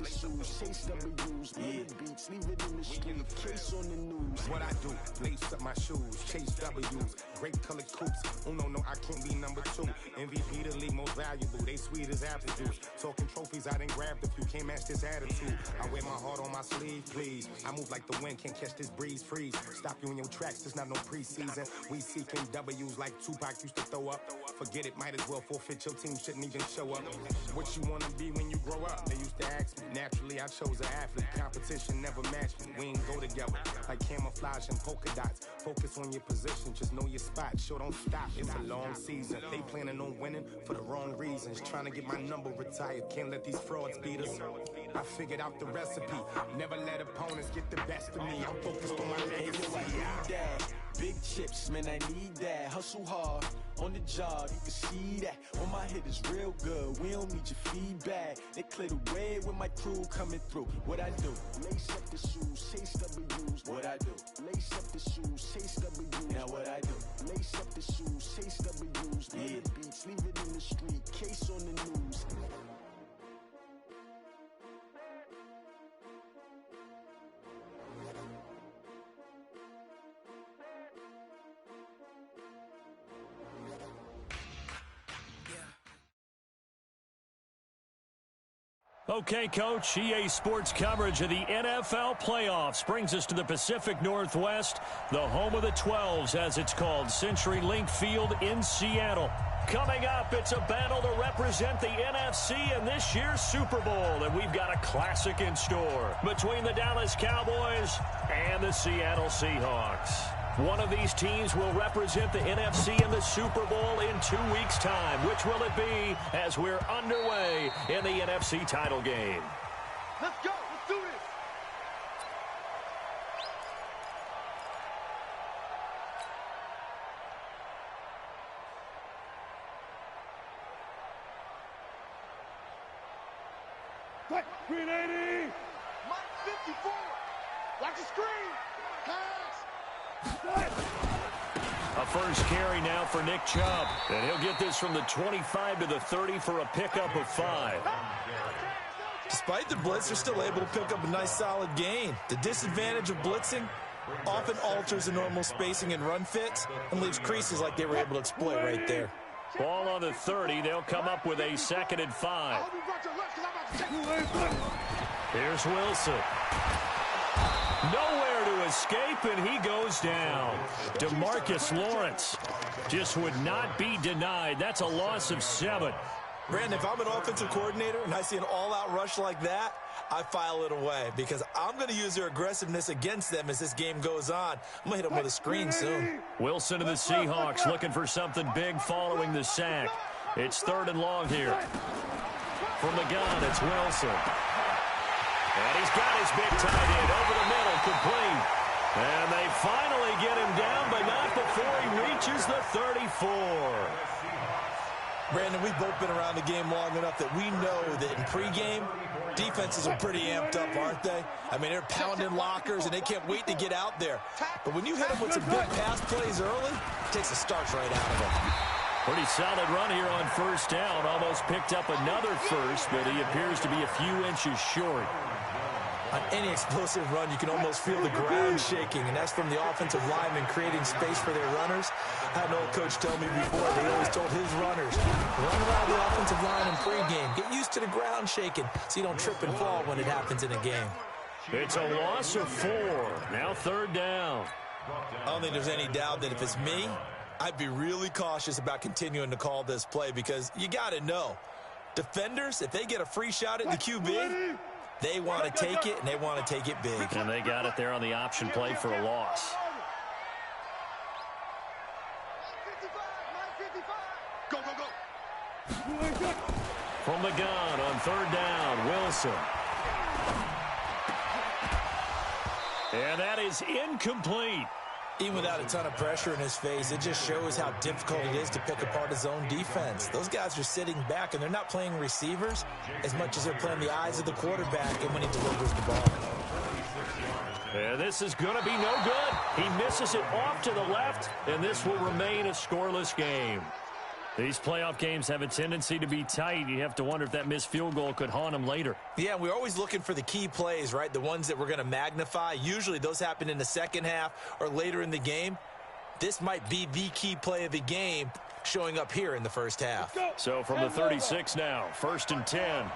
the shoes, chase W's, beats, leave it in the street, case on the news. What I do, lace up my shoes, chase W's, great colored coops. Oh no, I can't be number 2. MVP the league most valuable, they sweet as apple juice. Talking trophies, I done grabbed a few, can't match this attitude. I wear my heart on my sleeve, please. I move like the wind, can't catch this breeze, freeze. Stop you in your tracks, there's not no preseason. We seeking W's like Tupac used to throw up. Forget it, might as well forfeit, your team shouldn't even show up. What you wanna be when you grow up? They used to ask me. Naturally, I chose an athlete. Competition never matched me. We ain't go together like camouflage and polka dots. Focus on your position, just know your spot. Sure, don't stop. It's a long season. They planning on winning for the wrong reasons. Trying to get my number retired. Can't let these frauds beat us. I figured out the recipe. Never let opponents get the best of me. I'm focused on my legacy. Big chips, man, I need that. Hustle hard on the job, you can see that. On my hit is real good. We don't need your feedback. They clear the way with my crew coming through. What I do? Lace up the shoes, chase W's. What I do? Lace up the shoes, chase W's. Now what I do? Lace up the shoes, chase W's. Beats, leave it in the street, case on the news. Okay, Coach, EA Sports coverage of the NFL playoffs brings us to the Pacific Northwest, the home of the 12s, as it's called, CenturyLink Field in Seattle. Coming up, it's a battle to represent the NFC in this year's Super Bowl, and we've got a classic in store between the Dallas Cowboys and the Seattle Seahawks. One of these teams will represent the NFC in the Super Bowl in 2 weeks' time. Which will it be as we're underway in the NFC title game? Let's go. Let's do this. Quick, 380. Mike 54. Watch the screen. Pass. A first carry now for Nick Chubb. And he'll get this from the 25 to the 30 for a pickup of 5. Despite the blitz, they're still able to pick up a nice solid gain. The disadvantage of blitzing often alters the normal spacing and run fits and leaves creases like they were able to exploit right there. Ball on the 30. They'll come up with a 2nd and 5. Here's Wilson. Nowhere to escape, and he goes down. DeMarcus Lawrence just would not be denied. That's a loss of 7. Brandon, if I'm an offensive coordinator and I see an all-out rush like that, I file it away because I'm going to use their aggressiveness against them as this game goes on. I'm going to hit them with a screen soon. Wilson to the Seahawks looking for something big following the sack. It's 3rd and long here. From the gun, it's Wilson. And he's got his big tight end over the middle, complete. And they finally get him down, but not before he reaches the 34. Brandon, we've both been around the game long enough that we know that in pregame, defenses are pretty amped up, aren't they? I mean, they're pounding lockers, and they can't wait to get out there. But when you hit them with some big pass plays early, it takes the starch right out of them. Pretty solid run here on 1st down. Almost picked up another first, but he appears to be a few inches short. On any explosive run, you can almost feel the ground shaking, and that's from the offensive linemen creating space for their runners. I had an old coach tell me before, they always told his runners, run around the offensive line in pregame. Get used to the ground shaking so you don't trip and fall when it happens in a game. It's a loss of 4. Now 3rd down. I don't think there's any doubt that if it's me, I'd be really cautious about continuing to call this play because you got to know, defenders, if they get a free shot at the QB, they want to take it, and they want to take it big. And they got it there on the option play for a loss. Go, go, go. From the gun on 3rd down, Wilson. And that is incomplete. Even without a ton of pressure in his face, it just shows how difficult it is to pick apart his own defense. Those guys are sitting back, and they're not playing receivers as much as they're playing the eyes of the quarterback and when he delivers the ball. And this is going to be no good. He misses it off to the left, and this will remain a scoreless game. These playoff games have a tendency to be tight. You have to wonder if that missed field goal could haunt them later. Yeah, we're always looking for the key plays, right? The ones that we're going to magnify. Usually those happen in the second half or later in the game. This might be the key play of the game showing up here in the first half. So from the 36 now, 1st and 10.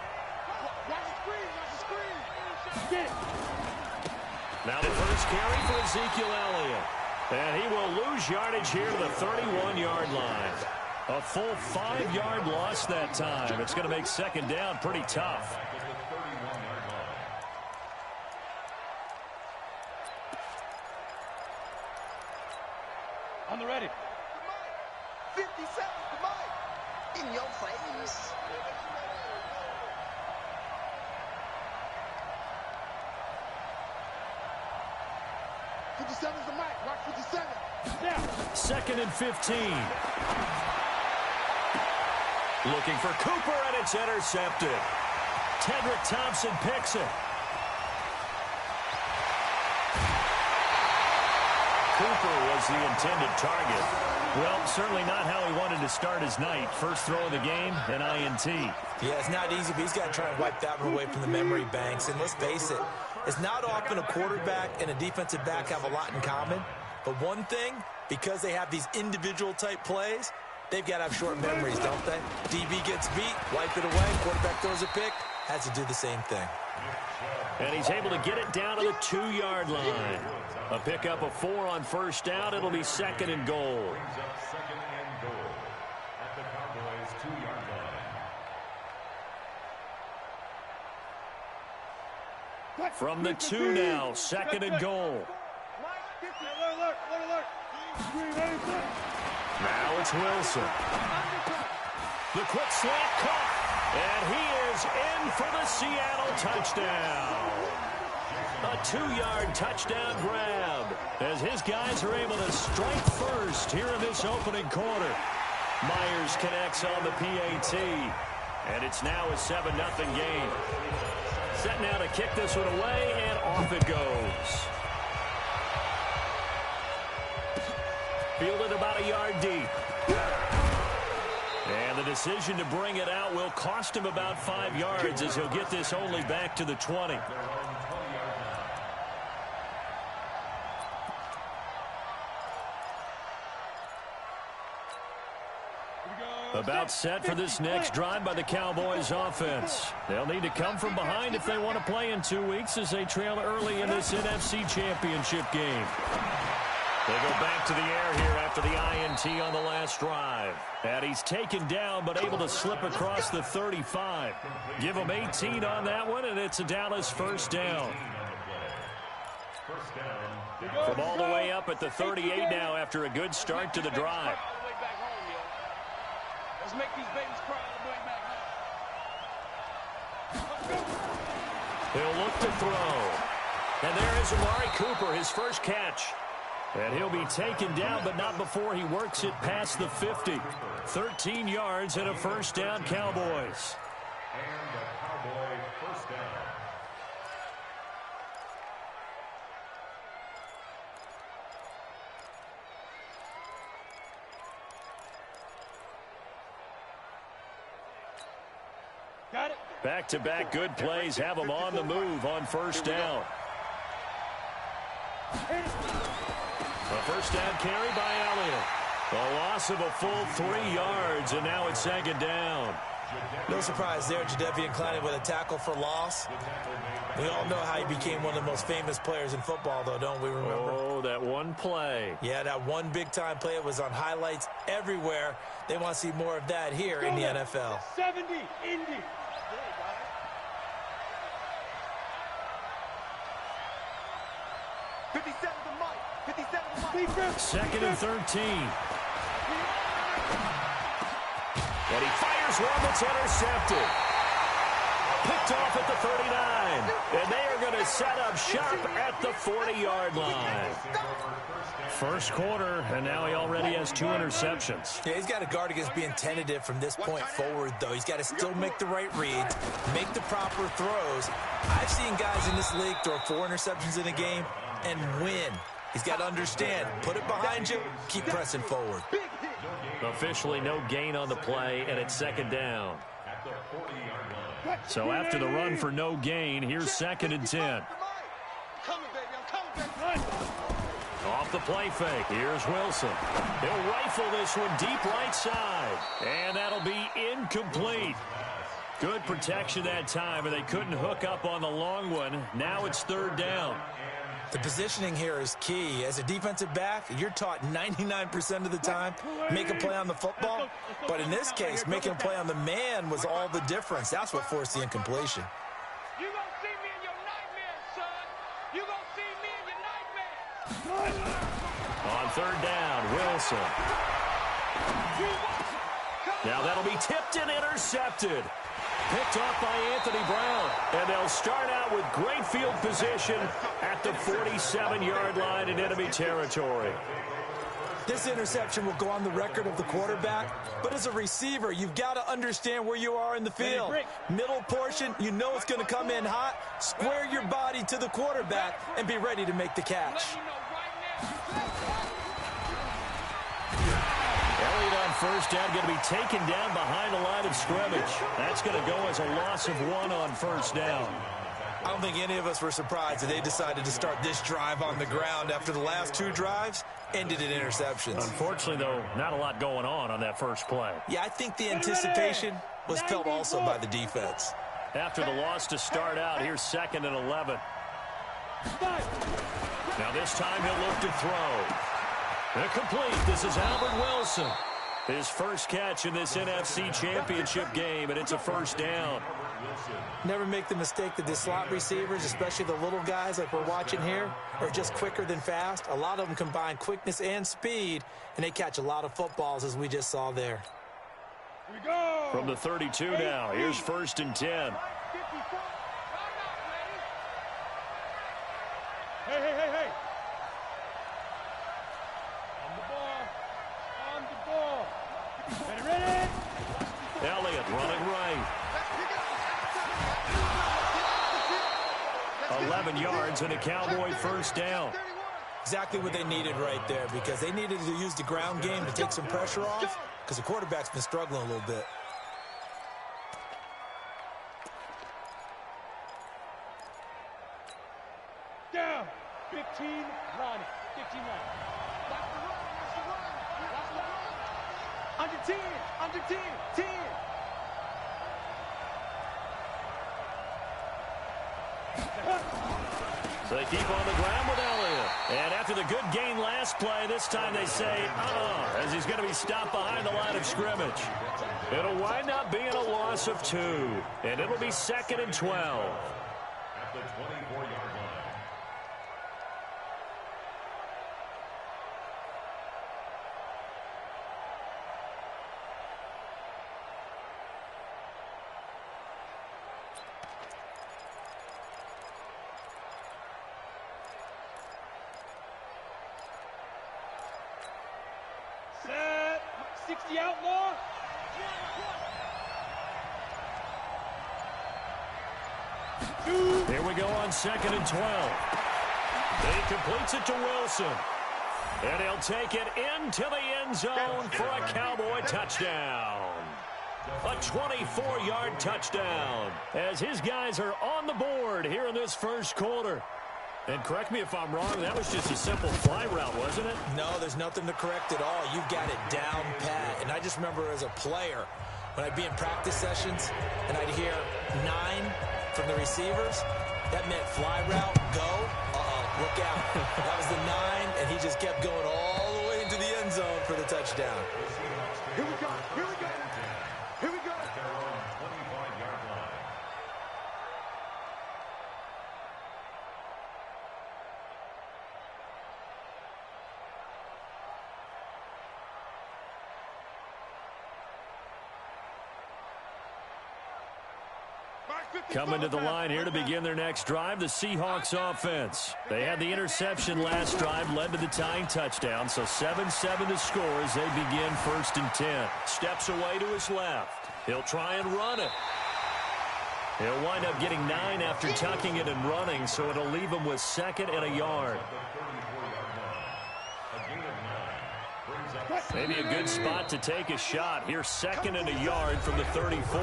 Now the first carry for Ezekiel Elliott. And he will lose yardage here to the 31-yard line. A full 5-yard loss that time. It's going to make second down pretty tough. On the ready. 57 to Mike. In your face. Is the mic. Watch 57. Now. 2nd and 15. Looking for Cooper, and it's intercepted. Tedrick Thompson picks it. Cooper was the intended target. Well, certainly not how he wanted to start his night. First throw of the game, an INT. Yeah, it's not easy, but he's got to try and wipe that one away from the memory banks. And let's face it, it's not often a quarterback and a defensive back have a lot in common. But one thing, because they have these individual type plays, they've got to have short memories, don't they? DB gets beat, wipe it away, quarterback throws a pick, has to do the same thing. And he's able to get it down to the 2-yard line. A pickup of 4 on first down. It'll be 2nd and goal. Second and goal at the Cowboys' 2-yard line. From the 2 now, 2nd and goal. Now it's Wilson. The quick slant caught. And he is in for the Seattle touchdown. A 2-yard touchdown grab as his guys are able to strike first here in this opening quarter. Myers connects on the PAT. And it's now a 7-0 game. Set now to kick this one away, and off it goes. Fielded about a yard deep. And the decision to bring it out will cost him about 5 yards as he'll get this only back to the 20. About set for this next drive by the Cowboys offense. They'll need to come from behind if they want to play in 2 weeks as they trail early in this NFC Championship game. They go back to the air here after the INT on the last drive. And he's taken down but able to slip across the 35. Give him 18 on that one, and it's a Dallas first down. From all the way up at the 38 now after a good start to the drive. Let's make these babies cry on the way back home. He'll look to throw. And there is Amari Cooper, his first catch. And he'll be taken down, but not before he works it past the 50. 13 yards and a first down, Cowboys. And the Cowboy first down. Got it. Back-to-back good plays have them on the move on first down. A first down carry by Elliott. A loss of a full 3 yards, and now it's second down. No surprise there, Jadeveon Clowney with a tackle for loss. We all know how he became one of the most famous players in football, though, don't we remember? Oh, that one play. Yeah, that one big-time play. It was on highlights everywhere. They want to see more of that here in the NFL. 70, Indy. 57 to Mike. 57 to Mike. 2nd and 13. And he fires one that's intercepted. Picked off at the 39. And they are going to set up shop at the 40-yard line. First quarter, and now he already has 2 interceptions. Yeah, he's got to guard against being tentative from this point forward, though. He's got to still make the right reads, make the proper throws. I've seen guys in this league throw 4 interceptions in a game and win. He's got to understand, put it behind you, keep pressing forward. Big hit. Officially no gain on the play, and it's second down. So after the run for no gain, here's 2nd and 10. Off the play fake, here's Wilson. He'll rifle this one deep right side, and that'll be incomplete. Good protection that time, and they couldn't hook up on the long one. Now it's 3rd down. The positioning here is key. As a defensive back, you're taught 99% of the time, make a play on the football. But in this case, making a play on the man was all the difference. That's what forced the incompletion. You gonna see me in your nightmares, son. You gonna see me in your nightmares. On 3rd down, Wilson. Now that'll be tipped and intercepted. Picked off by Anthony Brown. And they'll start out with great field position at the 47-yard line in enemy territory. This interception will go on the record of the quarterback, but as a receiver, you've got to understand where you are in the field. Middle portion, you know it's going to come in hot. Square your body to the quarterback and be ready to make the catch. Elliott on 1st down, going to be taken down behind the line of scrimmage. That's going to go as a loss of 1 on 1st down. I don't think any of us were surprised that they decided to start this drive on the ground after the last 2 drives ended in interceptions. Unfortunately, though, not a lot going on that first play. Yeah, I think the anticipation was felt also by the defense. After the loss to start out, here's 2nd and 11. Now this time he'll look to throw. Complete. This is Albert Wilson. His first catch in this NFC Championship game, and it's a 1st down. Never make the mistake that the slot receivers, especially the little guys like we're watching here, are just quicker than fast. A lot of them combine quickness and speed, and they catch a lot of footballs, as we just saw there. We go. From the 32 now, here's 1st and 10. Hey. On the ball. Ready? Elliott running right. 11 yards and a Cowboy 1st down. Exactly what they needed right there, because they needed to use the ground game to take some pressure off, because the quarterback's been struggling a little bit. Down. 15 line. 15 line. Under 10. Under 10. 10. So they keep on the ground with Elliott. And after the good gain last play, this time they say, as he's going to be stopped behind the line of scrimmage. It'll wind up being a loss of 2. And it'll be 2nd and 12. At the 24-yard line. Set. 60 outlaw. Here we go on 2nd and 12. He completes it to Wilson. And he'll take it into the end zone for a Cowboy touchdown. A 24-yard touchdown as his guys are on the board here in this first quarter. And correct me if I'm wrong, that was just a simple fly route, wasn't it? No, there's nothing to correct at all. You got it down pat. And I just remember as a player, when I'd be in practice sessions and I'd hear 9 from the receivers, that meant fly route, go, look out. That was the 9, and he just kept going all the way into the end zone for the touchdown. Here we go. Here we go. Here we go. At their own 25-yard line. Coming to the line here to begin their next drive, the Seahawks offense. They had the interception last drive, led to the tying touchdown, so 7-7 the score as they begin 1st and 10. Steps away to his left. He'll try and run it. He'll wind up getting 9 after tucking it and running, so it'll leave him with 2nd and a yard. A gain of 9 brings up Maybe a good spot to take a shot. Here's 2nd and a yard from the 34.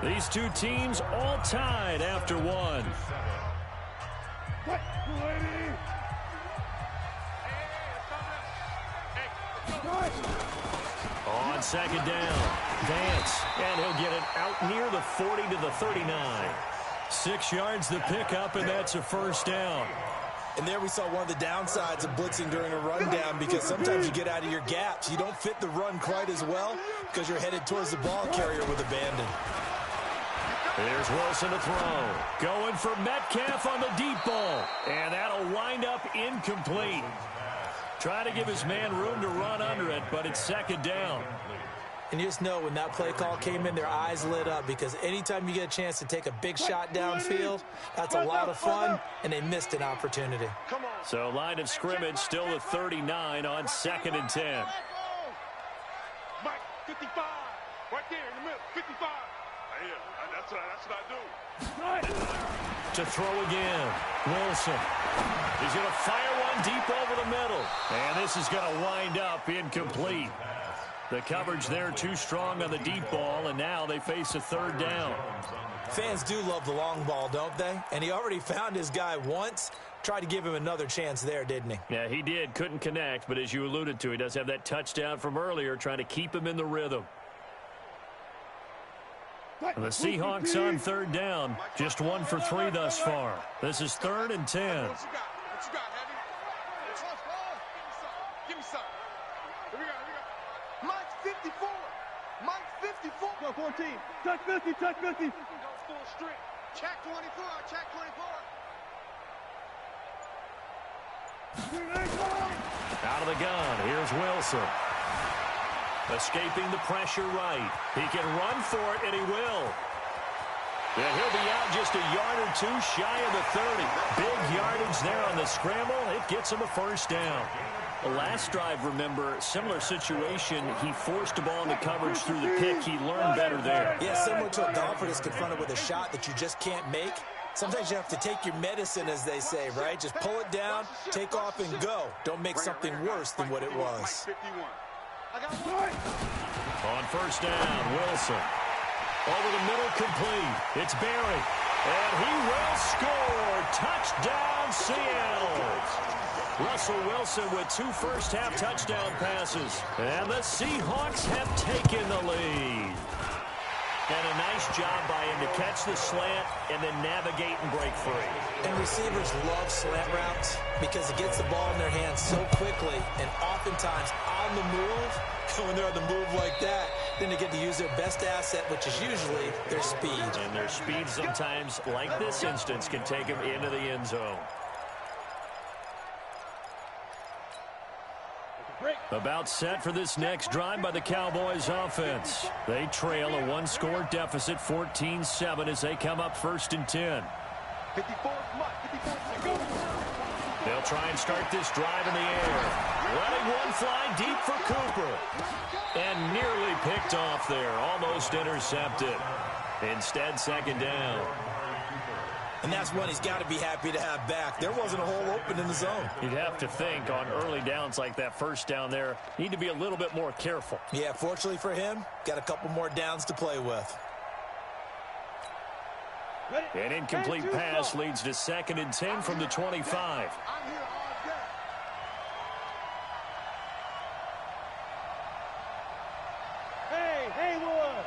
These two teams all tied after one. On 2nd down, Vance, and he'll get it out near the 40 to the 39. 6 yards the pickup, and that's a first down. And there we saw one of the downsides of blitzing during a rundown, because sometimes you get out of your gaps. You don't fit the run quite as well because you're headed towards the ball carrier with abandon. Here's Wilson to throw. Going for Metcalf on the deep ball. And that'll wind up incomplete. Trying to give his man room to run under it, but it's 2nd down. And you just know when that play call came in, their eyes lit up, because anytime you get a chance to take a big shot downfield, that's a lot of fun, and they missed an opportunity. So line of scrimmage still at 39 on 2nd and 10. Mike, 55. Right there in the middle, 55. Yeah, that's what I do. To throw again, Wilson. He's going to fire one deep over the middle. And this is going to wind up incomplete. The coverage there too strong on the deep ball, and now they face a 3rd down. Fans do love the long ball, don't they? And he already found his guy once. Tried to give him another chance there, didn't he? Yeah, he did. Couldn't connect, but as you alluded to, he does have that touchdown from earlier, trying to keep him in the rhythm. The Seahawks on 3rd down, just 1 for 3 thus far. This is 3rd and 10. What you got, Heavy? Give me something. Here we go. Mike's 54. Mike's 54. Go 14. Touch 50, touch 50. Go full strength. Check 24. Check 24. Out of the gun, here's Wilson. Escaping the pressure right. He can run for it, and he will. And he'll be out just a yard or two shy of the 30. Big yardage there on the scramble. It gets him a first down. The last drive, remember, similar situation. He forced the ball into coverage through the pick. He learned better there. Yeah, similar to a golfer that's confronted with a shot that you just can't make. Sometimes you have to take your medicine, as they say, right? Just pull it down, take off, and go. Don't make something worse than what it was. On first down, Wilson. Over the middle, complete. It's Barry. And he will score. Touchdown, Seattle. Russell Wilson with 2 first-half touchdown passes. And the Seahawks have taken the lead. And a nice job by him to catch the slant and then navigate and break free. And receivers love slant routes because it gets the ball in their hands so quickly and oftentimes on the move. When they're on the move like that, then they get to use their best asset, which is usually their speed. And their speed sometimes, like this instance, can take them into the end zone. About set for this next drive by the Cowboys offense. They trail a 1-score deficit, 14-7, as they come up 1st and 10. 54, They'll try and start this drive in the air. Letting one fly deep for Cooper. And nearly picked off there. Almost intercepted. Instead, 2nd down. And that's one he's got to be happy to have back. There wasn't a hole open in the zone. You'd have to think on early downs like that first down there, need to be a little bit more careful. Yeah, fortunately for him, got a couple more downs to play with. An incomplete pass leads to 2nd and 10 from the 25. Hey, Haywood.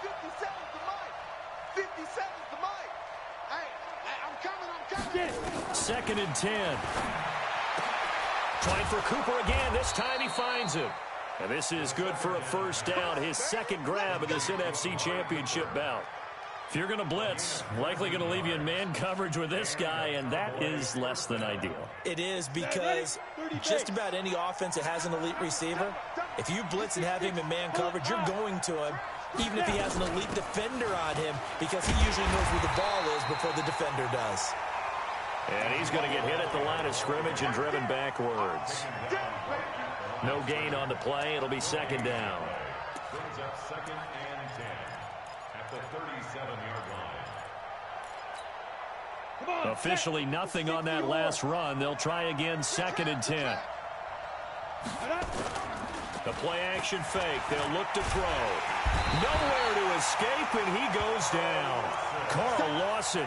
57's the Mike. 57's the Mike. Hey, I'm coming. 2nd and 10. Trying for Cooper again. This time he finds him. And this is good for a first down. His 2nd grab of this NFC Championship bout. If you're going to blitz, likely going to leave you in man coverage with this guy, and that is less than ideal. It is, because just about any offense that has an elite receiver, if you blitz and have him in man coverage, you're going to him, even if he has an elite defender on him, because he usually knows where the ball is before the defender does. And he's going to get hit at the line of scrimmage and driven backwards. No gain on the play. It'll be 2nd down. Brings up 2nd and 10 at the 37-yard line. Officially nothing on that last run. They'll try again, 2nd and 10. The play-action fake. They'll look to throw. Nowhere to escape, and he goes down. Carl Lawson,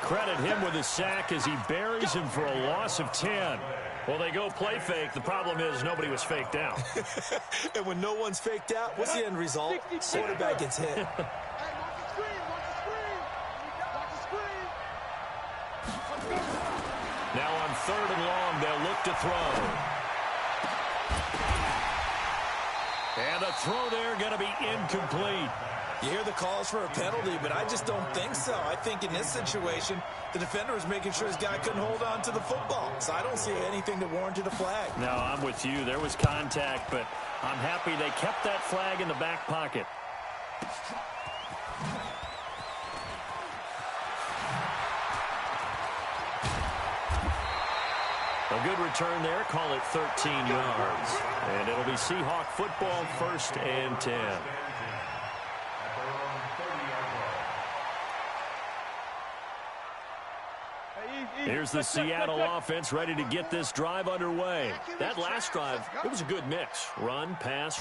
credit him with a sack as he buries him for a loss of 10. Well, they go play fake. The problem is nobody was faked out. And when no one's faked out, what's the end result? Quarterback gets hit. Now on 3rd and long, they'll look to throw. And the throw there going to be incomplete. You hear the calls for a penalty, but I just don't think so. I think in this situation, the defender was making sure his guy couldn't hold on to the football. So I don't see anything that warranted a flag. No, I'm with you. There was contact, but I'm happy they kept that flag in the back pocket. A good return there. Call it 13 yards. And it'll be Seahawk football, 1st and 10. Here's the Seattle offense ready to get this drive underway. That last drive, it was a good mix. Run, pass,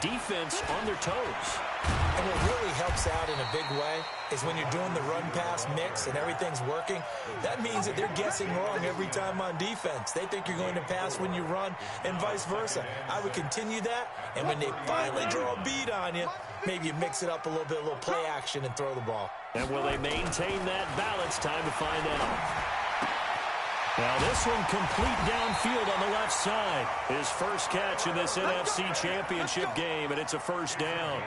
defense on their toes. And what really helps out in a big way is when you're doing the run-pass mix and everything's working, that means that they're guessing wrong every time on defense. They think you're going to pass when you run and vice versa. I would continue that, and when they finally draw a beat on you, maybe you mix it up a little bit, a little play action and throw the ball. And will they maintain that balance? Time to find out. Now this one complete downfield on the left side. His first catch in this NFC Championship game, and it's a 1st down.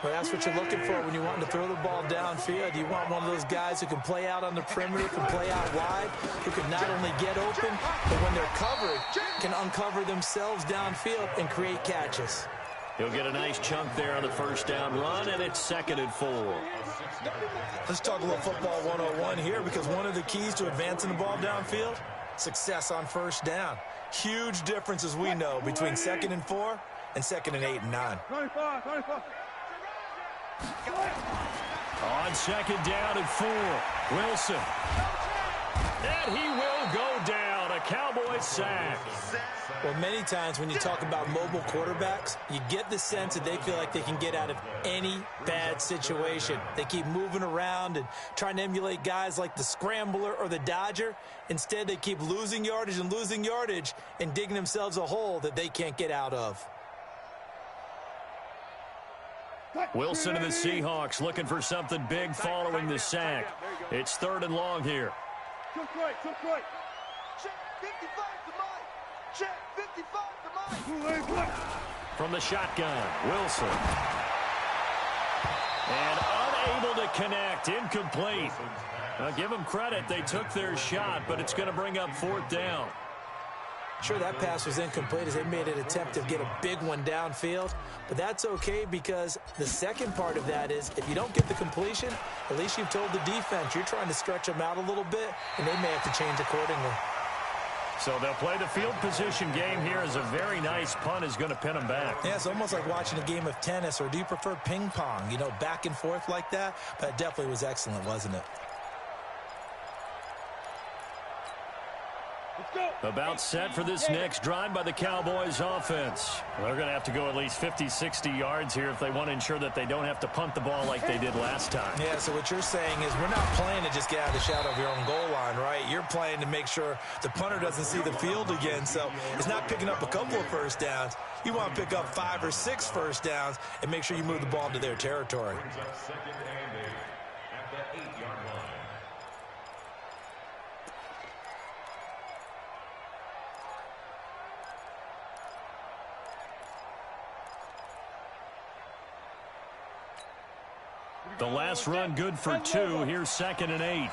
Well, that's what you're looking for when you want to throw the ball downfield. You want one of those guys who can play out on the perimeter, can play out wide, who can not only get open, but when they're covered, can uncover themselves downfield and create catches. He'll get a nice chunk there on the 1st down run, and it's 2nd and 4. Let's talk a little football 101 here, because one of the keys to advancing the ball downfield, success on 1st down. Huge difference, as we know, between 2nd and 4 and 2nd and 8 and 9. On 2nd down and 4, Wilson. And he will go down. A Cowboys sack. Well, many times when you talk about mobile quarterbacks, you get the sense that they feel like they can get out of any bad situation. They keep moving around and trying to emulate guys like the Scrambler or the Dodger. Instead, they keep losing yardage and digging themselves a hole that they can't get out of. Wilson and the Seahawks looking for something big following the sack. It's 3rd and long here. Check 55 to Mike. Check 55 to Mike. From the shotgun, Wilson. And unable to connect, incomplete. Now give them credit, they took their shot, but it's going to bring up 4th down. Sure, that pass was incomplete as they made an attempt to get a big one downfield, but that's okay because the second part of that is if you don't get the completion, at least you've told the defense you're trying to stretch them out a little bit, and they may have to change accordingly. So they'll play the field position game here as a very nice punt is going to pin them back. Yeah, it's almost like watching a game of tennis, or do you prefer ping pong, you know, back and forth like that? But it definitely was excellent, wasn't it? About set for this next drive by the Cowboys offense. They're going to have to go at least 50, 60 yards here if they want to ensure that they don't have to punt the ball like they did last time. Yeah, so what you're saying is we're not playing to just get out of the shadow of your own goal line, right? You're playing to make sure the punter doesn't see the field again. So it's not picking up a couple of 1st downs. You want to pick up 5 or 6 1st downs and make sure you move the ball into their territory. The last run good for 2. Here's 2nd and 8.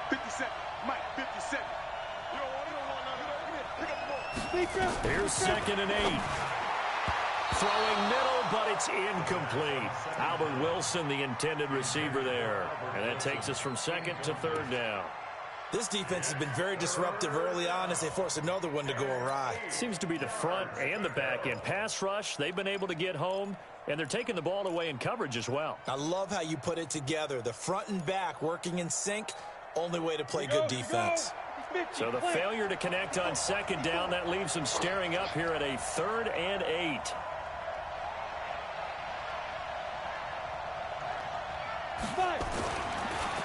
57. Mike, 57. You don't want none. Pick up the ball. Here's 2nd and 8. Throwing middle, but it's incomplete. Albert Wilson, the intended receiver there. And that takes us from 2nd to 3rd down. This defense has been very disruptive early on as they force another one to go awry. It seems to be the front and the back end. Pass rush, they've been able to get home, and they're taking the ball away in coverage as well. I love how you put it together. The front and back working in sync. Only way to play good defense. So the failure to connect on second down, that leaves them staring up here at a 3rd and 8.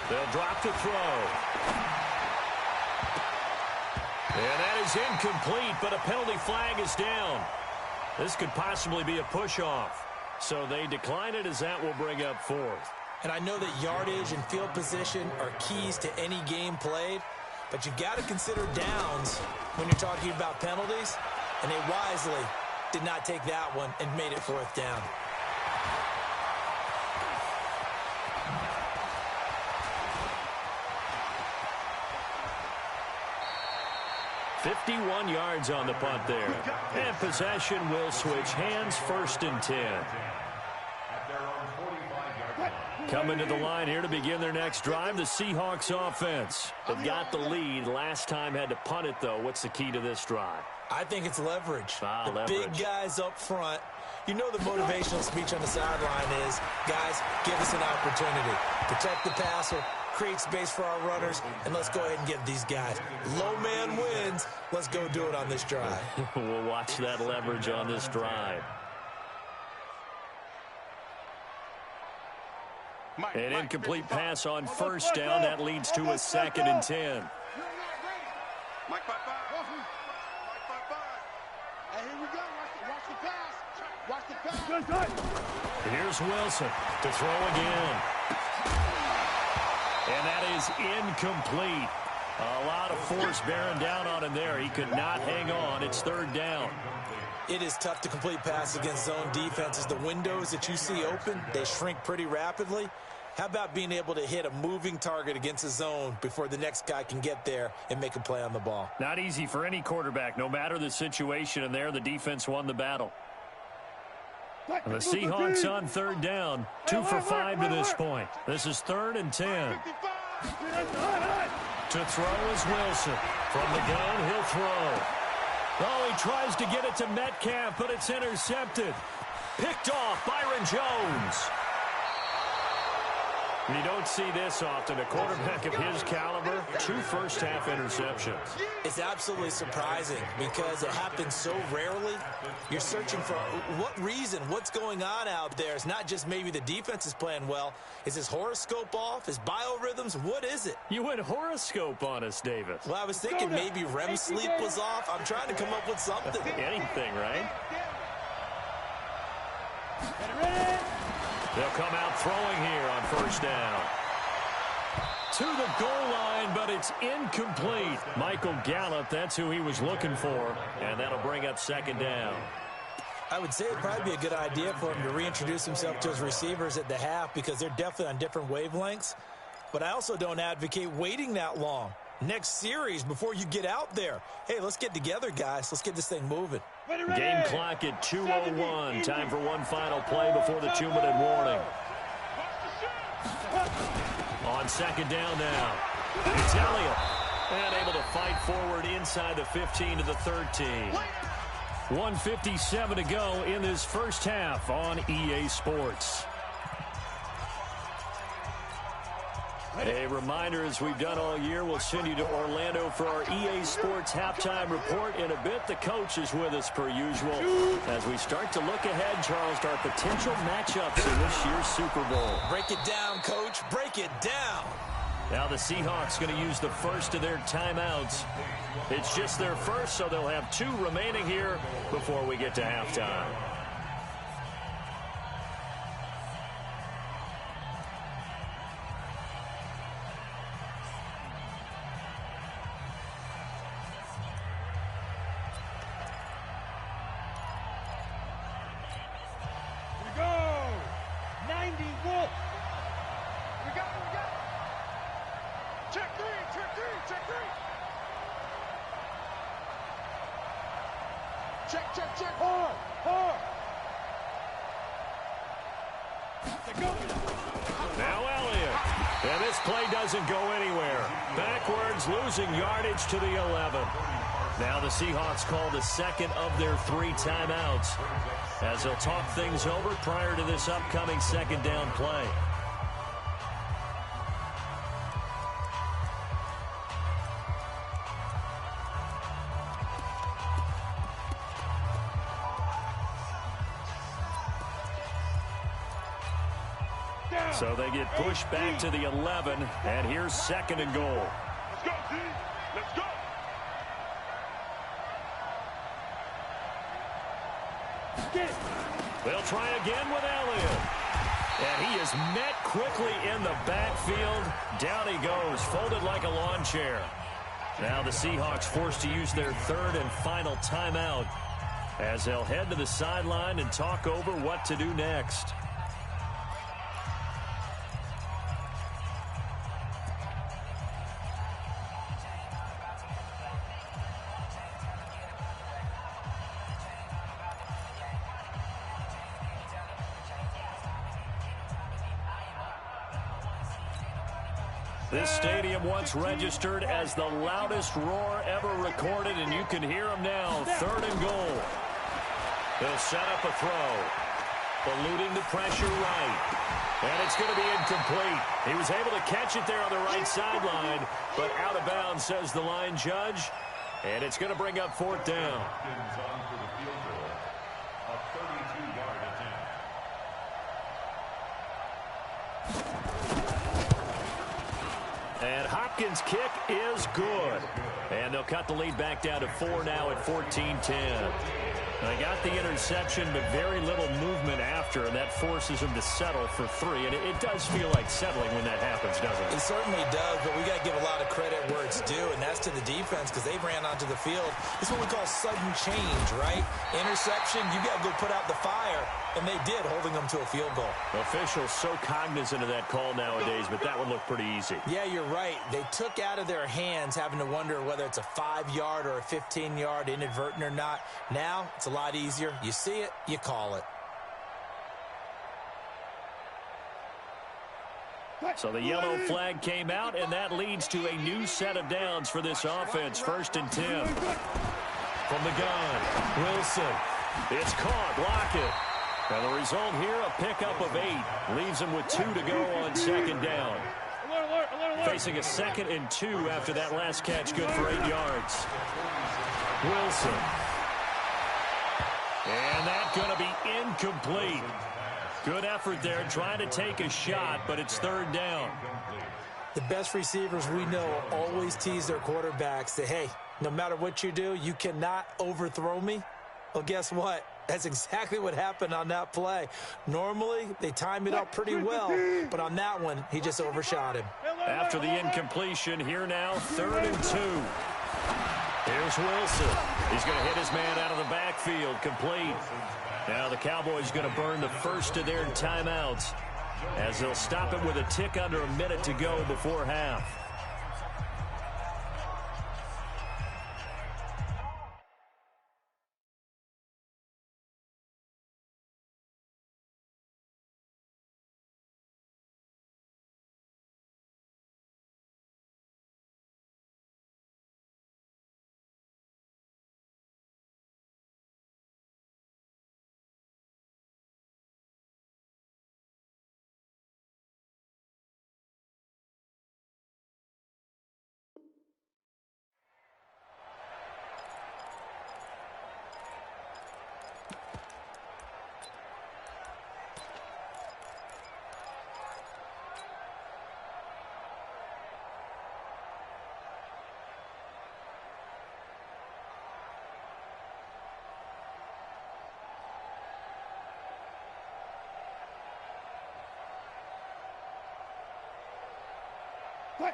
They'll drop to throw. And that is incomplete, but a penalty flag is down. This could possibly be a push-off. So they decline it as that will bring up 4th. And I know that yardage and field position are keys to any game played, but you've got to consider downs when you're talking about penalties, and they wisely did not take that one and made it 4th down. "51 yards on the punt there. And possession will switch hands, 1st and 10. Coming to the line here to begin their next drive, the Seahawks offense. They've got the lead. Last time had to punt it, though. What's the key to this drive? I think it's leverage. Leverage. Big guys up front. You know the motivational speech on the sideline is, guys, give us an opportunity. Protect the passer, create space for our runners, and let's go ahead and get these guys. Low man wins. Let's go do it on this drive. We'll watch that leverage on this drive. An incomplete pass on 1st down. That leads to a 2nd and 10. Mike 5-5. Mike 5-5. Hey, here we go. Watch the pass. Watch the pass. Here's Wilson to throw again. And that is incomplete. A lot of force bearing down on him there. He could not hang on. It's 3rd down. It is tough to complete passes against zone defenses. The windows that you see open, they shrink pretty rapidly. How about being able to hit a moving target against a zone before the next guy can get there and make a play on the ball? Not easy for any quarterback, no matter the situation, and there the defense won the battle. And the Seahawks on 3rd down, 2 for 5 to this point. This is 3rd and 10. To throw is Wilson. From the gun, he'll throw. Oh, he tries to get it to Metcalf, but it's intercepted. Picked off, Byron Jones. You don't see this often. A quarterback of his caliber, 2 first-half interceptions. It's absolutely surprising because it happens so rarely. You're searching for what reason, what's going on out there. It's not just maybe the defense is playing well. Is his horoscope off? His biorhythms? What is it? You went horoscope on us, Davis. Well, I was thinking maybe REM sleep was off. I'm trying to come up with something. Anything, right? They'll come out throwing here on 1st down. To the goal line, but it's incomplete. Michael Gallup, that's who he was looking for, and that'll bring up 2nd down. I would say it'd probably be a good idea for him to reintroduce himself to his receivers at the half because they're definitely on different wavelengths. But I also don't advocate waiting that long. Next series before you get out there. Hey, let's get together, guys. Let's get this thing moving. Game clock at 2:01. Time for one final play before the 2-minute warning. On 2nd down now. It's Elliott. And able to fight forward inside the 15 to the 13. 1:57 to go in this first half on EA Sports. A reminder, as we've done all year, we'll send you to Orlando for our EA Sports halftime report. In a bit, the coach is with us per usual. As we start to look ahead, Charles, to our potential matchups in this year's Super Bowl. Break it down, Coach. Break it down. Now the Seahawks going to use the first of their timeouts. It's just their first, so they'll have 2 remaining here before we get to halftime. Check. Hard. Now Elliott. And this play doesn't go anywhere. Backwards, losing yardage to the 11. Now the Seahawks call the second of their 3 timeouts as they'll talk things over prior to this upcoming 2nd down play. So they get pushed back to the 11, and here's 2nd and goal. Let's go, G. Let's go. They'll try again with Elliott. And he is met quickly in the backfield. Down he goes, folded like a lawn chair. Now the Seahawks forced to use their 3rd and final timeout as they'll head to the sideline and talk over what to do next. This stadium once registered as the loudest roar ever recorded, and you can hear them now. 3rd and goal. They'll set up a throw. Eluding the pressure right. And it's going to be incomplete. He was able to catch it there on the right sideline, but out of bounds, says the line judge. And it's going to bring up 4th down. And Hopkins' kick is good. And they'll cut the lead back down to 4 now at 14-10. They got the interception, but very little movement after, and that forces them to settle for 3. And it does feel like settling when that happens, doesn't it? It certainly does, but we got to give a lot of credit where it's due, and that's to the defense because they ran onto the field. It's what we call sudden change, right? Interception, you got to go put out the fire, and they did, holding them to a field goal. Officials so cognizant of that call nowadays, but that one looked pretty easy. Yeah, you're right. They took out of their hands having to wonder whether it's a 5-yard or a 15-yard inadvertent or not. Now, it's a lot easier. You see it, you call it. So the yellow flag came out, and that leads to a new set of downs for this offense. 1st and 10. From the gun, Wilson. It's caught. Lockett. And the result here, a pickup of 8. Leaves him with 2 to go on 2nd down. Facing a 2nd and 2 after that last catch, good for 8 yards. Wilson. And that's going to be incomplete. Good effort there, trying to take a shot, but it's 3rd down. The best receivers we know always tease their quarterbacks that, hey, no matter what you do, you cannot overthrow me. Well, guess what? That's exactly what happened on that play. Normally, they time it up pretty well, but on that one, he just overshot him. After the incompletion, here now, 3rd and 2. Here's Wilson. He's going to hit his man out of the backfield, complete. Now the Cowboys going to burn the first of their timeouts as they'll stop it with a tick under a minute to go before half.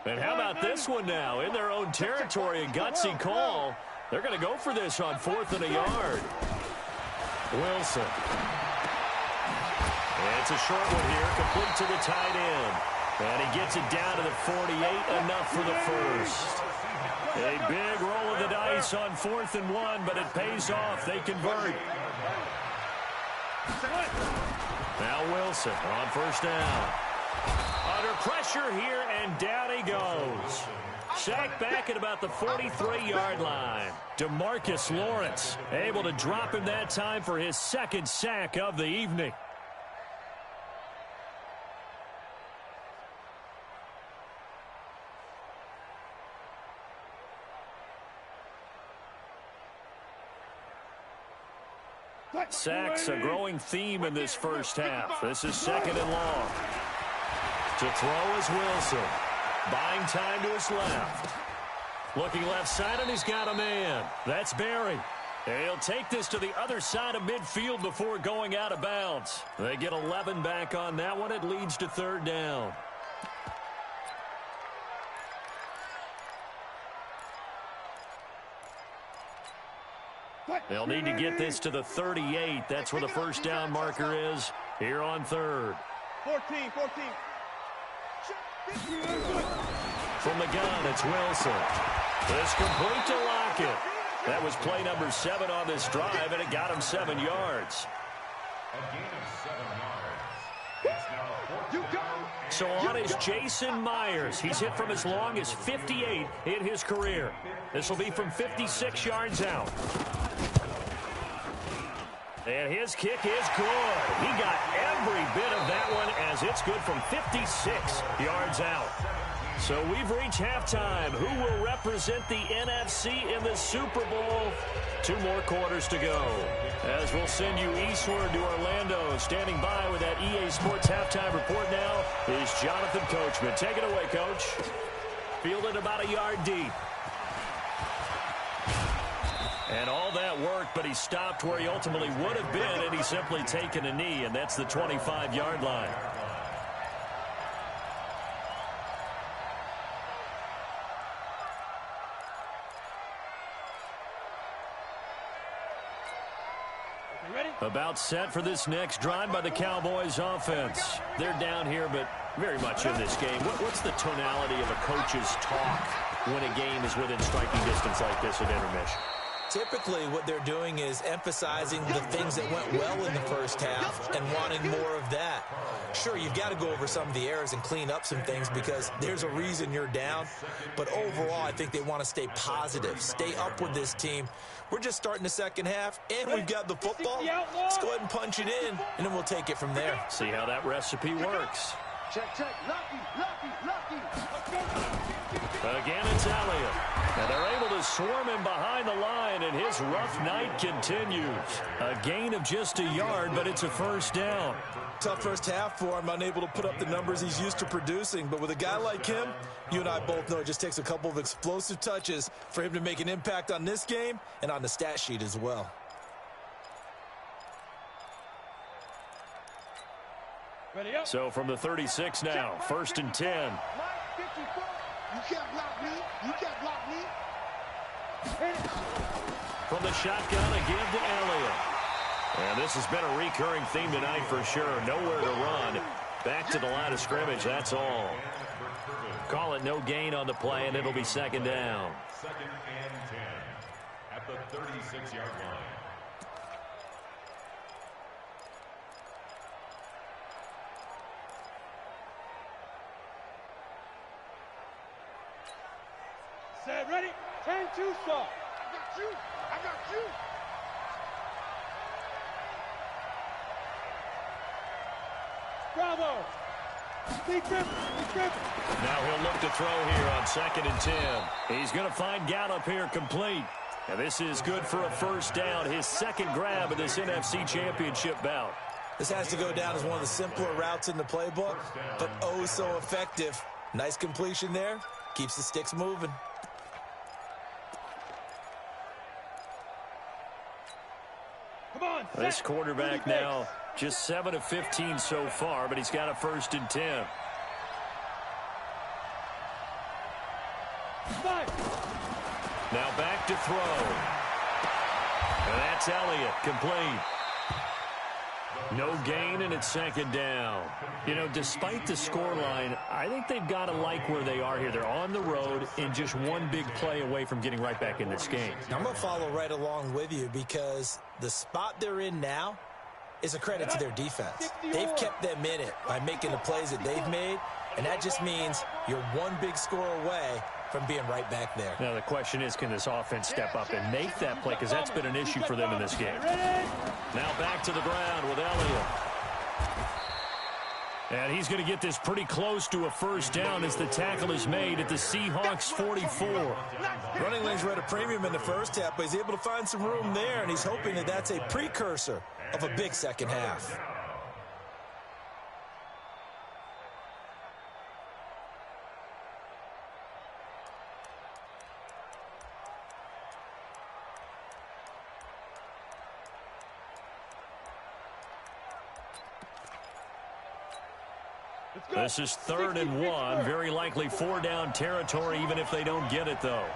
And how about this one now? In their own territory, a gutsy call. They're going to go for this on 4th and a yard. Wilson. It's a short one here, complete to the tight end. And he gets it down to the 48, enough for the first. A big roll of the dice on 4th and 1, but it pays off. They convert. Now Wilson on 1st down. Under pressure here, and down he goes. Sacked back at about the 43-yard line. DeMarcus Lawrence able to drop him that time for his 2nd sack of the evening. Sacks a growing theme in this first half. This is 2nd and long. To throw is Wilson. Buying time to his left. Looking left side, and he's got a man. That's Barry. He'll take this to the other side of midfield before going out of bounds. They get 11 back on that one. It leads to third down. They'll need to get this to the 38. That's where the first down marker is here on third. 14. From the gun, it's Wilson. It's complete to Lockett. That was play number 7 on this drive, and it got him 7 yards. A gain of 7 yards. It's now 4th down. So on is Jason Myers. He's hit from as long as 58 in his career. This will be from 56 yards out. And his kick is good. He got every bit of that one as it's good from 56 yards out. So we've reached halftime. Who will represent the NFC in the Super Bowl? 2 more quarters to go. As we'll send you eastward to Orlando. Standing by with that EA Sports halftime report now is Jonathan Coachman. Take it away, Coach. Fielded about a yard deep. And all that work, but he stopped where he ultimately would have been, and he's simply taken a knee, and that's the 25-yard line. About set for this next drive by the Cowboys offense. They're down here, but very much in this game. What's the tonality of a coach's talk when a game is within striking distance like this at intermission? Typically, what they're doing is emphasizing the things that went well in the first half and wanting more of that. Sure, you've got to go over some of the errors and clean up some things because there's a reason you're down. But overall, I think they want to stay positive, stay up with this team. We're just starting the second half, and we've got the football. Let's go ahead and punch it in, and then we'll take it from there. See how that recipe works. Check. Lucky. Again, it's Elliott. And they're able to swarm him behind the line, and his rough night continues. A gain of just a yard, but it's a first down. Tough first half for him, unable to put up the numbers he's used to producing. But with a guy like him, you and I both know it just takes a couple of explosive touches for him to make an impact on this game and on the stat sheet as well. So from the 36 now, 1st and 10. You can't block me. From the shotgun, a give to Elliott. And this has been a recurring theme tonight for sure. Nowhere to run. Back to the line of scrimmage, that's all. Call it no gain on the play, and it'll be 2nd down. 2nd and 10 at the 36-yard line. Set, ready, 10-2 start. I got you. Bravo. Be careful. Now he'll look to throw here on 2nd and 10. He's going to find Gallup here complete. And this is good for a first down. His 2nd grab of this NFC Championship bout. This has to go down as one of the simpler routes in the playbook, but oh so effective. Nice completion there. Keeps the sticks moving. This quarterback now just 7 of 15 so far, but he's got a 1st and 10. Now back to throw. And that's Elliott, complete. No gain, and it's 2nd down. You know, despite the scoreline, I think they've got to like where they are here. They're on the road and just one big play away from getting right back in this game. Now, I'm going to follow right along with you because the spot they're in now is a credit to their defense. They've kept them in it by making the plays that they've made, and that just means you're one big score away from being right back there. Now, the question is, can this offense step up and make that play? Because that's been an issue for them in this game. Now back to the ground with Elliott. And he's going to get this pretty close to a first down as the tackle is made at the Seahawks 44. Running lanes were at a premium in the first half, but he's able to find some room there, and he's hoping that that's a precursor of a big second half. This is 3rd and 1. Very likely 4-down territory, even if they don't get it, though.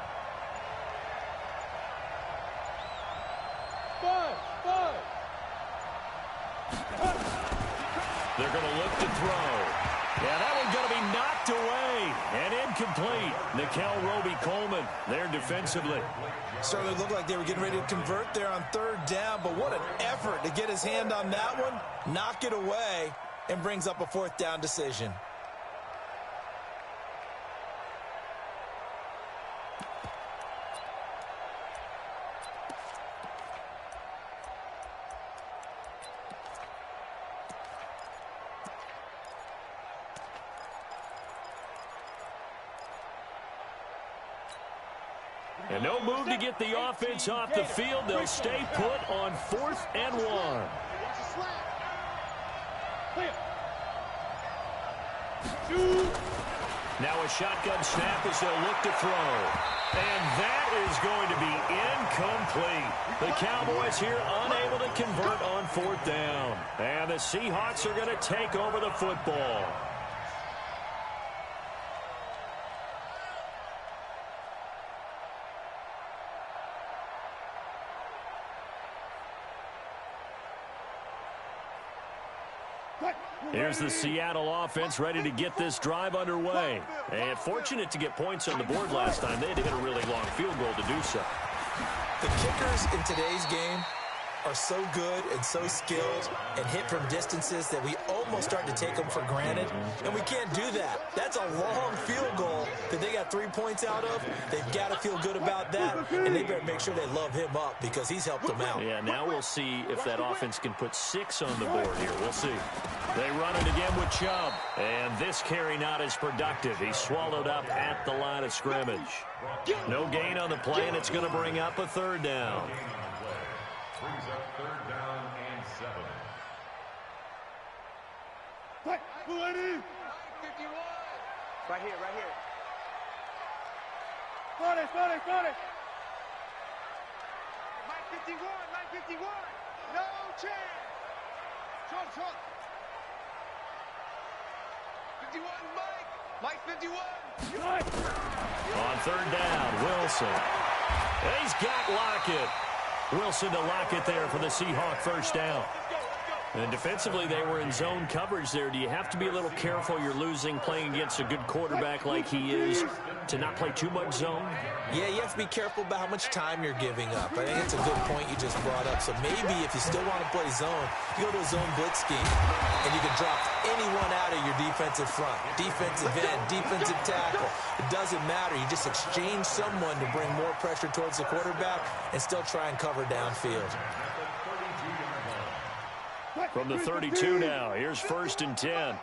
5. They're going to look to throw. Yeah, that one's going to be knocked away and incomplete. Nikel Roby-Coleman there defensively. Certainly looked like they were getting ready to convert there on 3rd down, but what an effort to get his hand on that one, knock it away, and brings up a 4th down decision. And no move to get the offense off the field. They'll stay put on 4th and 1. Now a shotgun snap as they'll look to throw. And that is going to be incomplete. The Cowboys here unable to convert on 4th down. And the Seahawks are going to take over the football. Here's the Seattle offense ready to get this drive underway. And fortunate to get points on the board last time. They had to hit a really long field goal to do so. The kickers in today's game are so good and so skilled and hit from distances that we almost start to take them for granted, and we can't do that. That's a long field goal that they got 3 points out of. They've got to feel good about that, and they better make sure they love him up because he's helped them out. Yeah, now we'll see if that offense can put 6 on the board here. We'll see. They run it again with Chubb, and this carry not as productive. He's swallowed up at the line of scrimmage. No gain on the play, and it's going to bring up a 3rd down. Brings up 3rd down and 7. Right here. 40. Mike 51. No chance. Truck. 51, Mike 51. On 3rd down, Wilson. He's got Lockett. Wilson to Lockett there for the Seahawk 1st down. And defensively, they were in zone coverage there. Do you have to be a little careful? You're losing playing against a good quarterback like he is to not play too much zone? Yeah, you have to be careful about how much time you're giving up. I think it's a good point you just brought up. So maybe if you still want to play zone, you go to a zone blitz scheme, and you can drop anyone out of your defensive front, defensive end, defensive tackle. It doesn't matter. You just exchange someone to bring more pressure towards the quarterback and still try and cover downfield. From the 32 now, here's 1st and 10.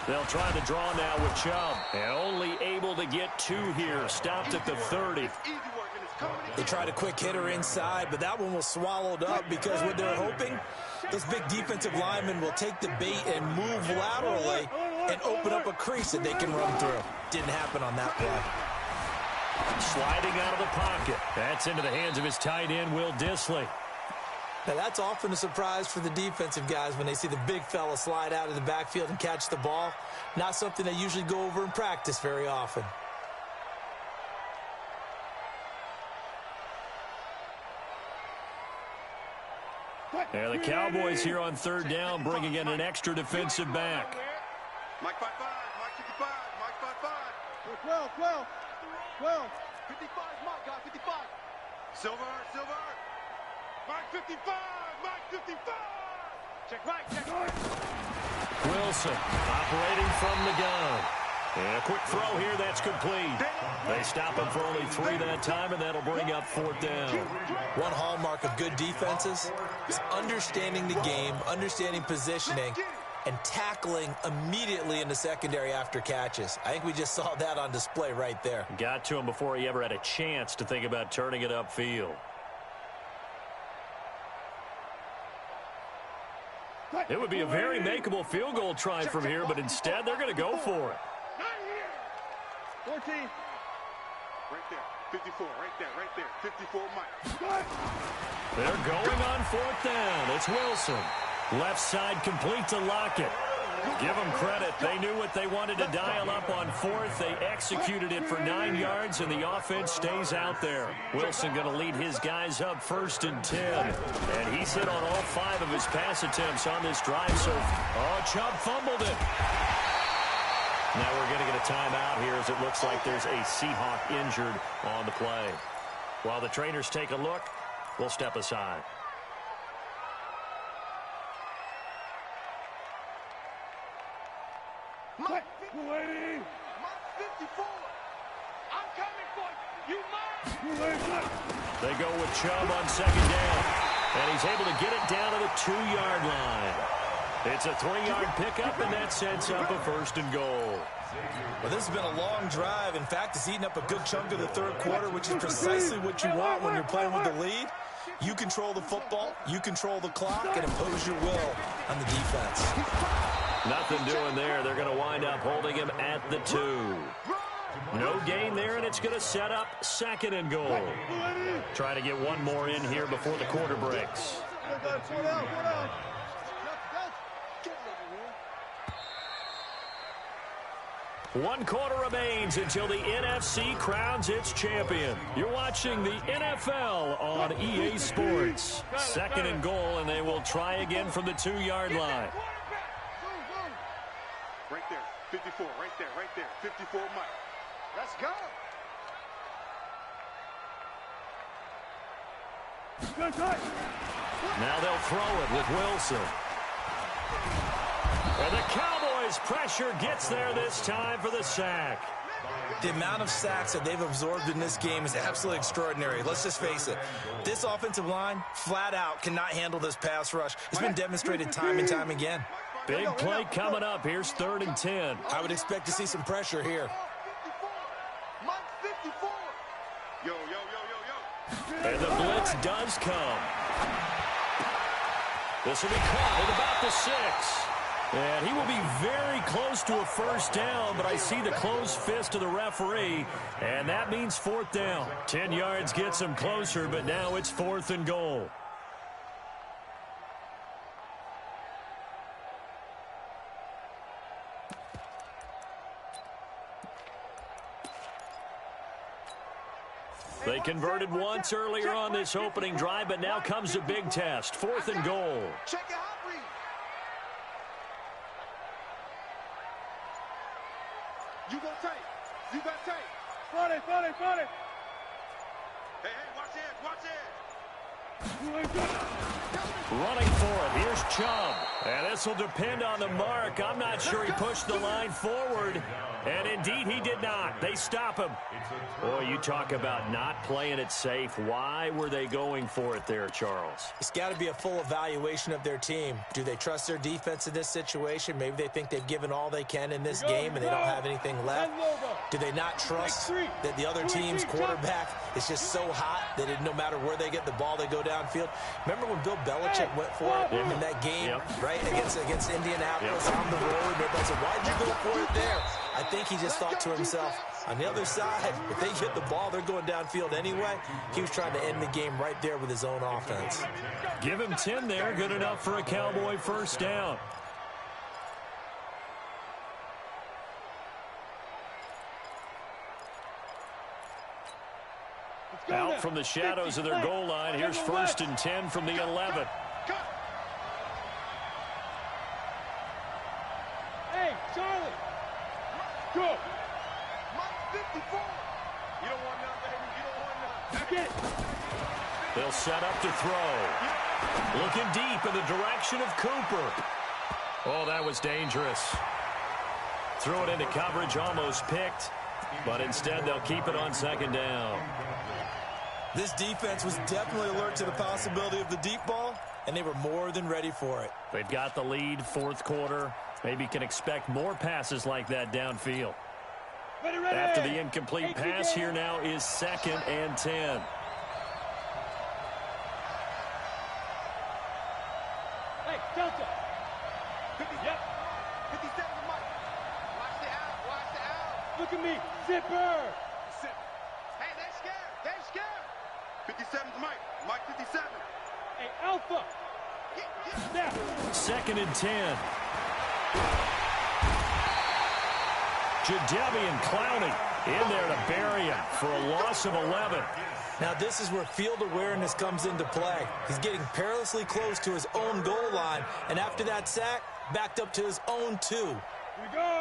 They'll try to draw now with Chubb, and only able to get 2 here. Stopped at the 30. They tried a quick hitter inside, but that one was swallowed up because what they're hoping, those big defensive linemen will take the bait and move laterally and open up a crease that they can run through. Didn't happen on that play. Sliding out of the pocket. That's into the hands of his tight end, Will Dissly. Now, that's often a surprise for the defensive guys when they see the big fella slide out of the backfield and catch the ball. Not something they usually go over in practice very often. Yeah, the Cowboys here on 3rd down, bringing in an extra defensive back. Mike 55, Mike 55, Mike 55. 12. 55, Mike, got 55. Silver. Mike 55. Check right. Wilson operating from the gun. And a quick throw here, that's complete. They stop him for only 3 that time, and that'll bring up 4th down. One hallmark of good defenses is understanding the game, understanding positioning, and tackling immediately in the secondary after catches. I think we just saw that on display right there. Got to him before he ever had a chance to think about turning it upfield. It would be a very makeable field goal try from here, but instead they're going to go for it. 14. Right there. 54. Right there. 54, Mike. They're going on 4th down. It's Wilson. Left side complete to Lockett. Give them credit. They knew what they wanted to dial up on fourth. They executed it for 9 yards, and the offense stays out there. Wilson going to lead his guys up 1st and 10. And he's hit on all 5 of his pass attempts on this drive. So, Chubb fumbled it. Now we're going to get a timeout here as it looks like there's a Seahawk injured on the play. While the trainers take a look, we'll step aside. Mike 54. I'm coming for you. You mine. They go with Chubb on 2nd down. And he's able to get it down to the 2-yard line. It's a 3-yard pickup, and that sets up a 1st and goal. Well, this has been a long drive. In fact, it's eaten up a good chunk of the 3rd quarter, which is precisely what you want when you're playing with the lead. You control the football, you control the clock, and impose your will on the defense. Nothing doing there. They're going to wind up holding him at the 2. No gain there, and it's going to set up 2nd and goal. Try to get one more in here before the quarter breaks. 1 quarter remains until the NFC crowns its champion. You're watching the NFL on EA Sports. 2nd and goal, and they will try again from the 2-yard line. Right there, 54, right there, 54, Mike. Let's go. Now they'll throw it with Wilson. And the Cowboys' pressure gets there this time for the sack. The amount of sacks that they've absorbed in this game is absolutely extraordinary. Let's just face it. This offensive line, flat out, cannot handle this pass rush. It's been demonstrated time and time again. Big play coming up. Here's 3rd and 10. I would expect to see some pressure here. Mike 54. Yo, yo, yo, yo, yo. And the blitz does come. This will be caught at about the 6. And he will be very close to a 1st down, but I see the closed fist of the referee, and that means 4th down. 10 yards gets him closer, but now it's 4th and goal. They converted once earlier on this opening drive, but now comes a big test. 4th and goal. Check your hot read. You go tight. You got tight. Front it. Hey, watch it. Running for it. Here's Chubb. And this will depend on the mark. I'm not sure he pushed the line forward. And indeed, he did not. They stop him. Boy, you talk about not playing it safe. Why were they going for it there, Charles? It's got to be a full evaluation of their team. Do they trust their defense in this situation? Maybe they think they've given all they can in this game and they don't have anything left. Do they not trust that the other team's quarterback is just so hot that no matter where they get the ball, they go downfield? Remember when Bill Belichick went for it in that game, right, against Indianapolis on the road? And everybody said, why'd you go for it there? I think he just thought to himself, on the other side, if they get the ball, they're going downfield anyway. He was trying to end the game right there with his own offense. Give him 10 there. Good enough for a Cowboy 1st down. Out from the shadows of their goal line. Here's 1st and 10 from the 11. Hey, Charlie. Go. Mike 54. You don't want none, baby. You don't want none. Get it. They'll set up to throw. Looking deep in the direction of Cooper. Oh, that was dangerous. Threw it into coverage, almost picked. But instead, they'll keep it on 2nd down. This defense was definitely alert to the possibility of the deep ball, and they were more than ready for it. They've got the lead, 4th quarter. Maybe can expect more passes like that downfield. Ready. After the incomplete pass, here now is 2nd and 10. Hey, Delta. 50, yep. 57 to Mike. Watch the out. Look at me. Zipper. Hey, they scared. 57 to Mike. Mike 57. Hey, Alpha. 2nd and 10. Jadeveon Clowney in there to bury him for a loss of 11. Now this is where field awareness comes into play. He's getting perilously close to his own goal line, and after that sack, backed up to his own 2.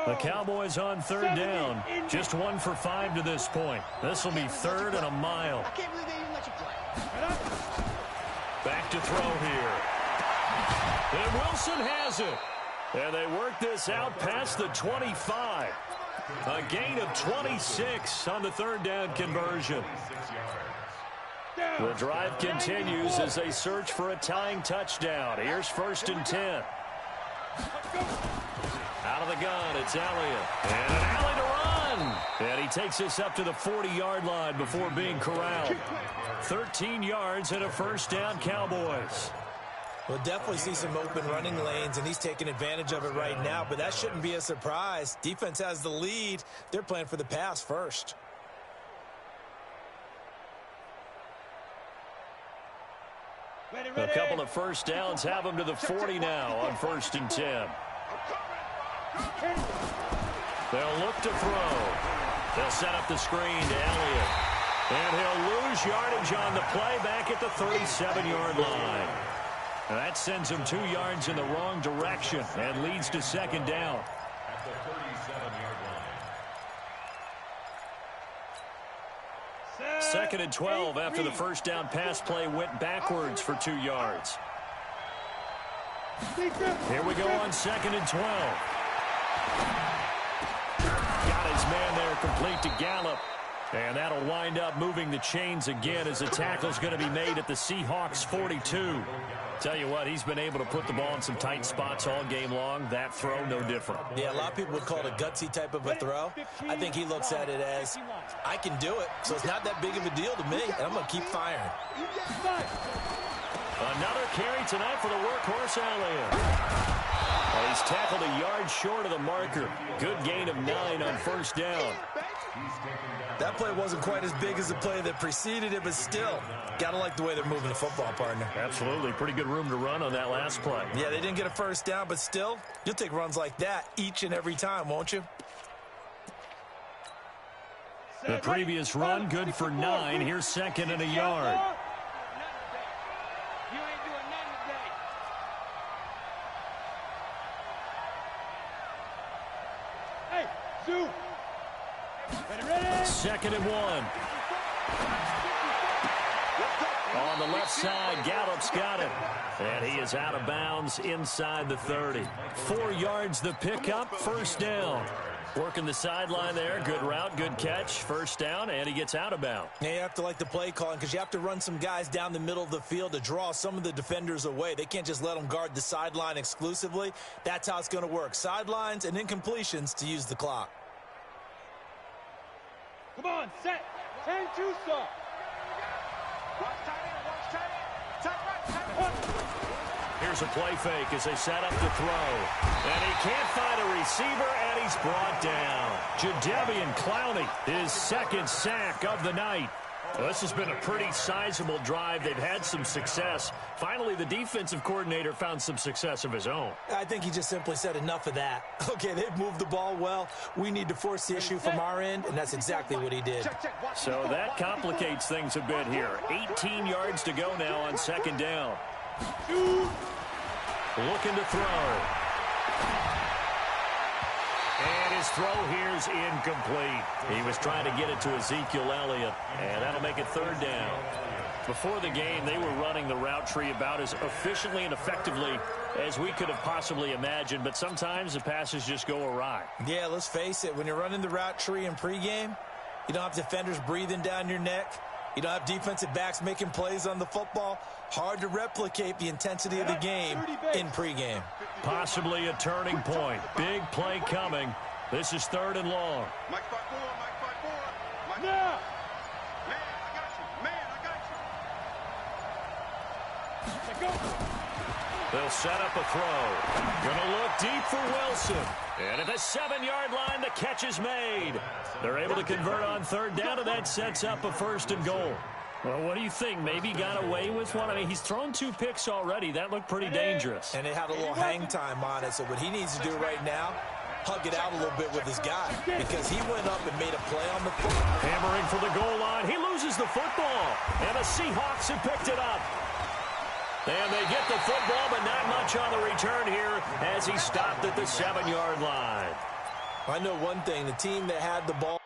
The Cowboys on 3rd down. Just 1 for 5 to this point. This will be 3rd and a mile. I can't believe they even let you play. Back to throw here. And Wilson has it. And they work this out past the 25. A gain of 26 on the 3rd down conversion. The drive continues as they search for a tying touchdown. Here's 1st and 10. Out of the gun, it's Elliott. And an alley to run. And he takes us up to the 40-yard line before being corralled. 13 yards and a 1st down, Cowboys. We'll definitely see some open running lanes, and he's taking advantage of it right now, but that shouldn't be a surprise. Defense has the lead. They're playing for the pass first. A couple of 1st downs have them to the 40 now on 1st and 10. They'll look to throw. They'll set up the screen to Elliott. And he'll lose yardage on the play back at the 37-yard line. And that sends him 2 yards in the wrong direction and leads to 2nd down. At the 37-yard line. 2nd and 12 after the 1st down pass play went backwards for 2 yards. Here we go on 2nd and 12. Got his man there complete to Gallup. And that'll wind up moving the chains again as the tackle's going to be made at the Seahawks 42. Tell you what, he's been able to put the ball in some tight spots all game long. That throw, no different. Yeah, a lot of people would call it a gutsy type of a throw. I think he looks at it as, I can do it, so it's not that big of a deal to me, and I'm going to keep firing. Another carry tonight for the workhorse Elliott. Well, he's tackled a yard short of the marker. Good gain of 9 on 1st down. That play wasn't quite as big as the play that preceded it, but still, got to like the way they're moving the football, partner. Absolutely. Pretty good room to run on that last play. Yeah, they didn't get a 1st down, but still, you'll take runs like that each and every time, won't you? The previous run, good for 9. Here's 2nd and a yard. You ain't doing nothing today. Hey, Sue. Ready? 2nd and 1. On the left side, Gallup's got it. And he is out of bounds inside the 30. 4 yards the pickup, 1st down. Working the sideline there. Good route, good catch. 1st down, and he gets out of bounds. Yeah, you have to like the play calling because you have to run some guys down the middle of the field to draw some of the defenders away. They can't just let them guard the sideline exclusively. That's how it's going to work. Sidelines and incompletions to use the clock. Come on, set. 10-2, sir. Here's a play fake as they set up to throw. And he can't find a receiver, and he's brought down. Jadeveon Clowney, his 2nd sack of the night. Well, this has been a pretty sizable drive. They've had some success. Finally, the defensive coordinator found some success of his own. I think he just simply said enough of that. Okay, they've moved the ball well. We need to force the issue from our end, and that's exactly what he did. So that complicates things a bit here. 18 yards to go now on 2nd down. Looking to throw. And his throw here's incomplete. He was trying to get it to Ezekiel Elliott, and that'll make it 3rd down. Before the game, they were running the route tree about as efficiently and effectively as we could have possibly imagined, but sometimes the passes just go awry. Yeah, let's face it. When you're running the route tree in pregame, you don't have defenders breathing down your neck. You don't have defensive backs making plays on the football. Hard to replicate the intensity of the game in pregame. Possibly a turning point. Big play coming. This is 3rd and long. Mike 5-4, Mike 5-4. Now. Man, I got you. Man, I got you. They'll set up a throw. Gonna look deep for Wilson. And at the 7-yard line, the catch is made. They're able to convert on 3rd down, and that sets up a 1st and goal. Well, what do you think? Maybe got away with one? I mean, he's thrown 2 picks already. That looked pretty dangerous. And it had a little hang time on it, so what he needs to do right now, hug it out a little bit with his guy, because he went up and made a play on the football. Hammering for the goal line. He loses the football, and the Seahawks have picked it up. And they get the football, but not much on the return here as he stopped at the 7-yard line. I know one thing, the team that had the ball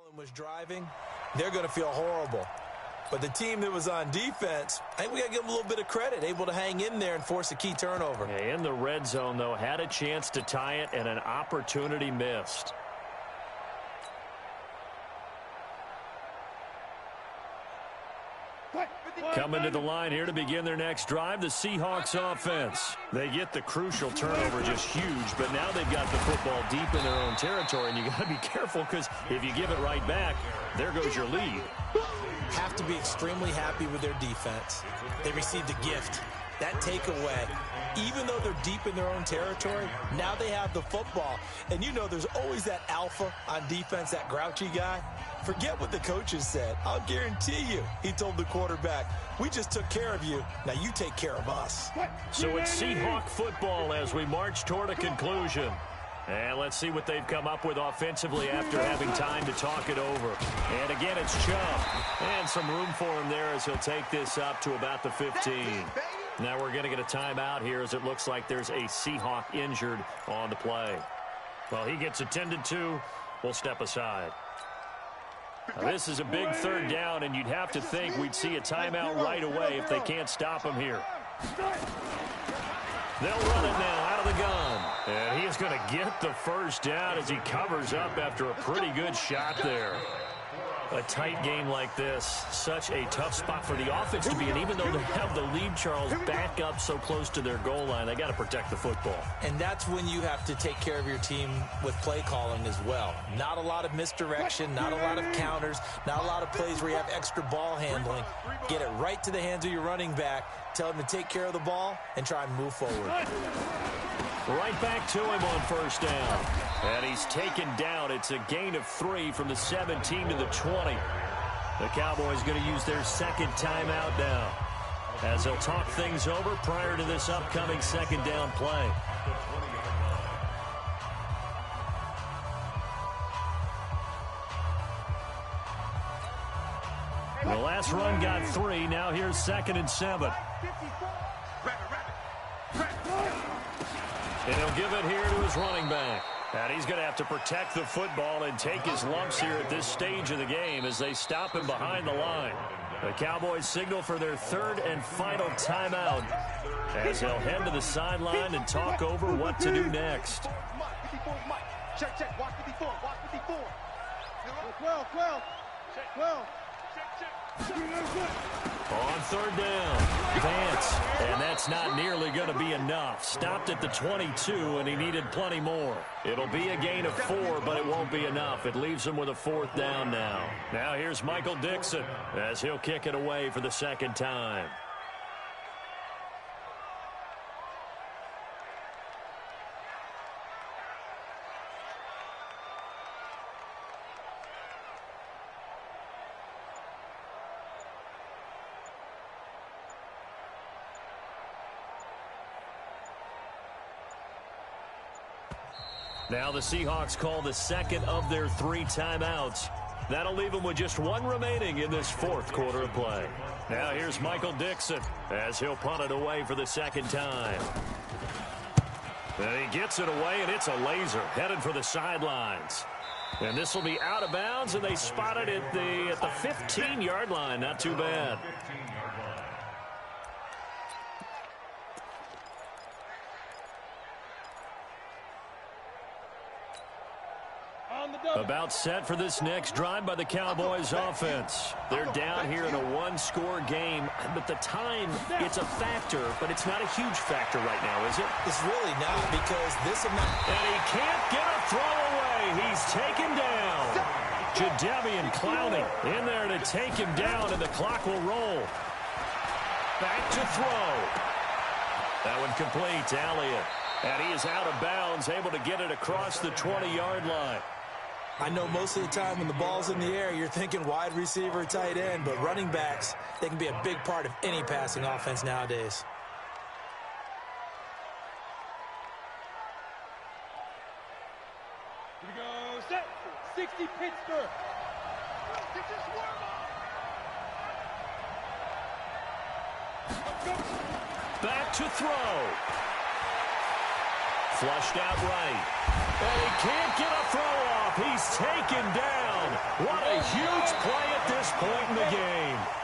and was driving, they're going to feel horrible. But the team that was on defense, I think we got to give them a little bit of credit, able to hang in there and force a key turnover. Yeah, in the red zone, though, had a chance to tie it and an opportunity missed. Coming to the line here to begin their next drive, the Seahawks offense. They get the crucial turnover, just huge, but now they've got the football deep in their own territory, and you got to be careful because if you give it right back, there goes your lead. Have to be extremely happy with their defense. They received a gift. That takeaway, even though they're deep in their own territory, now they have the football. And you know there's always that alpha on defense, that grouchy guy. Forget what the coaches said. I'll guarantee you, he told the quarterback, we just took care of you. Now you take care of us. So it's Seahawk football as we march toward a conclusion. And let's see what they've come up with offensively after having time to talk it over. And again, it's Chubb. And some room for him there as he'll take this up to about the 15. Now we're going to get a timeout here as it looks like there's a Seahawk injured on the play. Well, he gets attended to. We'll step aside. Now, this is a big 3rd down, and you'd have to think we'd see a timeout right away if they can't stop him here. They'll run it now out of the gun. And he is going to get the 1st down as he covers up after a pretty good shot there. A tight game like this, such a tough spot for the offense to be in, even though they have the lead, Charles, back up so close to their goal line. They got to protect the football. And that's when you have to take care of your team with play calling as well. Not a lot of misdirection, not a lot of counters, not a lot of plays where you have extra ball handling. Get it right to the hands of your running back, tell him to take care of the ball, and try and move forward. Right back to him on 1st down. And he's taken down. It's a gain of 3 from the 17 to the 20. The Cowboys going to use their 2nd timeout now as they'll talk things over prior to this upcoming 2nd down play. The last run got 3. Now here's 2nd and 7. And he'll give it here to his running back. And he's going to have to protect the football and take his lumps here at this stage of the game as they stop him behind the line. The Cowboys signal for their 3rd and final timeout as they'll head to the sideline and talk over what to do next. Check, check. Watch 54. Watch 54. 12, 12. 12. On 3rd down, Vance, and that's not nearly going to be enough. Stopped at the 22, and he needed plenty more. It'll be a gain of 4, but it won't be enough. It leaves him with a 4th down now. Now here's Michael Dixon as he'll kick it away for the 2nd time. Now the Seahawks call the 2nd of their 3 timeouts. That'll leave them with just 1 remaining in this 4th quarter of play. Now here's Michael Dixon as he'll punt it away for the 2nd time. And he gets it away, and it's a laser headed for the sidelines. And this will be out of bounds, and they spot it at the 15-yard line. Not too bad. About set for this next drive by the Cowboys offense. They're down here in a 1-score game, but the time, it's a factor, but it's not a huge factor right now, is it? It's really not, because this amount... And he can't get a throw away. He's taken down. Jadeveon Clowney in there to take him down, and the clock will roll. Back to throw. That one complete to Elliott. And he is out of bounds, able to get it across the 20-yard line. I know most of the time when the ball's in the air, you're thinking wide receiver, tight end, but running backs, they can be a big part of any passing offense nowadays. Here we go, set, 60 Pittsburgh. Back to throw. Flushed out right. And he can't get a throw off. He's taken down. What a huge play at this point in the game.